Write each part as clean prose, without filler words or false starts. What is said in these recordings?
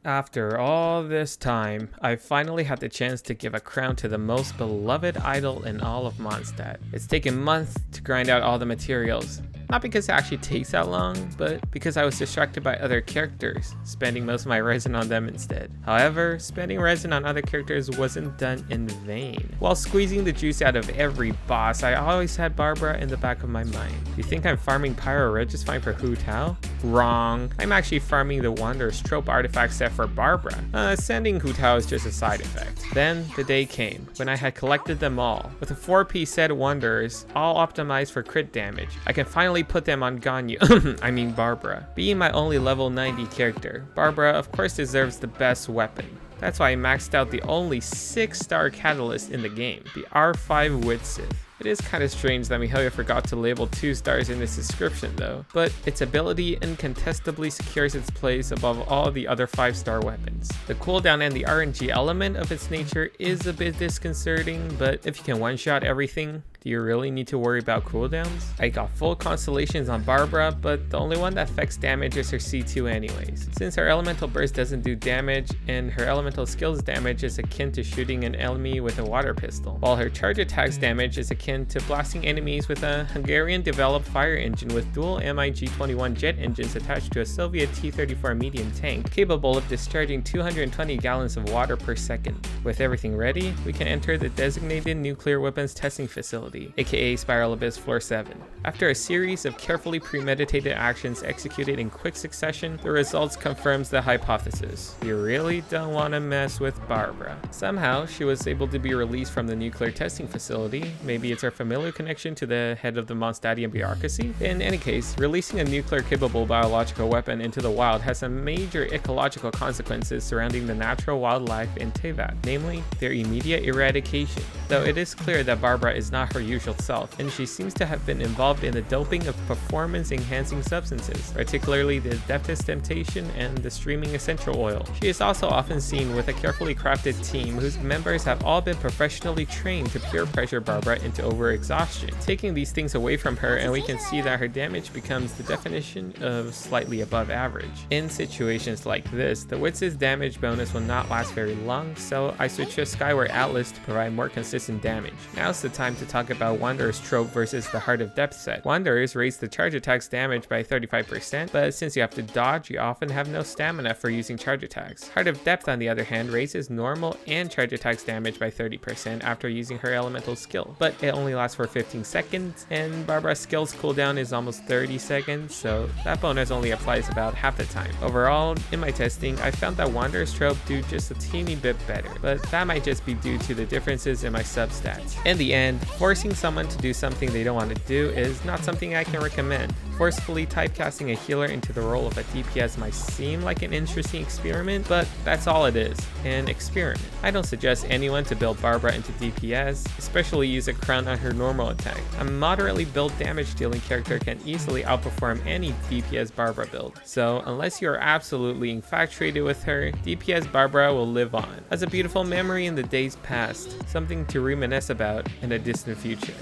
After all this time, I finally had the chance to give a crown to the most beloved idol in all of Mondstadt. It's taken months to grind out all the materials. Not because it actually takes that long, but because I was distracted by other characters, spending most of my resin on them instead. However, spending resin on other characters wasn't done in vain. While squeezing the juice out of every boss, I always had Barbara in the back of my mind. You think I'm farming Pyro Red just fine for Hu Tao? Wrong. I'm actually farming the Wanderer's Trope artifact set for Barbara. Sending Hu Tao is just a side effect. Then the day came, when I had collected them all. With a 4-piece set of Wanderers, all optimized for crit damage, I can finally put them on Ganyu, I mean Barbara. Being my only level 90 character, Barbara of course deserves the best weapon. That's why I maxed out the only 6-star catalyst in the game, the R5 Witsith. It is kind of strange that Mihalia forgot to label 2 stars in its description though, but its ability incontestably secures its place above all the other 5-star weapons. The cooldown and the RNG element of its nature is a bit disconcerting, but if you can one-shot everything, do you really need to worry about cooldowns? I got full Constellations on Barbara, but the only one that affects damage is her C2 anyways. Since her elemental burst doesn't do damage, and her elemental skills damage is akin to shooting an enemy with a water pistol, while her charge attacks damage is akin to blasting enemies with a Hungarian-developed fire engine with dual MiG-21 jet engines attached to a Soviet T-34 medium tank, capable of discharging 220 gallons of water per second. With everything ready, we can enter the designated nuclear weapons testing facility, aka Spiral Abyss Floor 7. After a series of carefully premeditated actions executed in quick succession, the results confirms the hypothesis. You really don't want to mess with Barbara. Somehow, she was able to be released from the nuclear testing facility. Maybe it's her familial connection to the head of the Mondstadtian bureaucracy? In any case, releasing a nuclear-capable biological weapon into the wild has some major ecological consequences surrounding the natural wildlife in Tevat, namely their immediate eradication. Though it is clear that Barbara is not her usual self, and she seems to have been involved in the doping of performance-enhancing substances, particularly the Adeptus Temptation and the Streaming Essential Oil. She is also often seen with a carefully crafted team whose members have all been professionally trained to peer pressure Barbara into over-exhaustion. Taking these things away from her, and we can see that her damage becomes the definition of slightly above average. In situations like this, the Witz's damage bonus will not last very long, so I switched to Skyward Atlas to provide more consistent damage. Now's the time to talk about Wanderer's Trope versus the Heart of Depth set. Wanderers raise the charge attack's damage by 35%, but since you have to dodge, you often have no stamina for using charge attacks. Heart of Depth, on the other hand, raises normal and charge attacks damage by 30% after using her elemental skill, but it only lasts for 15 seconds, and Barbara's skill's cooldown is almost 30 seconds, so that bonus only applies about half the time. Overall, in my testing, I found that Wanderer's Trope do just a teeny bit better, but that might just be due to the differences in my substats. In the end, forcing someone to do something they don't want to do is not something I can recommend. Forcefully typecasting a healer into the role of a DPS might seem like an interesting experiment, but that's all it is, an experiment. I don't suggest anyone to build Barbara into DPS, especially use a crown on her normal attack. A moderately built damage dealing character can easily outperform any DPS Barbara build, so unless you are absolutely infatuated with her, DPS Barbara will live on as a beautiful memory in the days past, something to reminisce about in a distant future.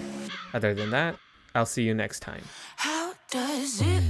Other than that, I'll see you next time. How does it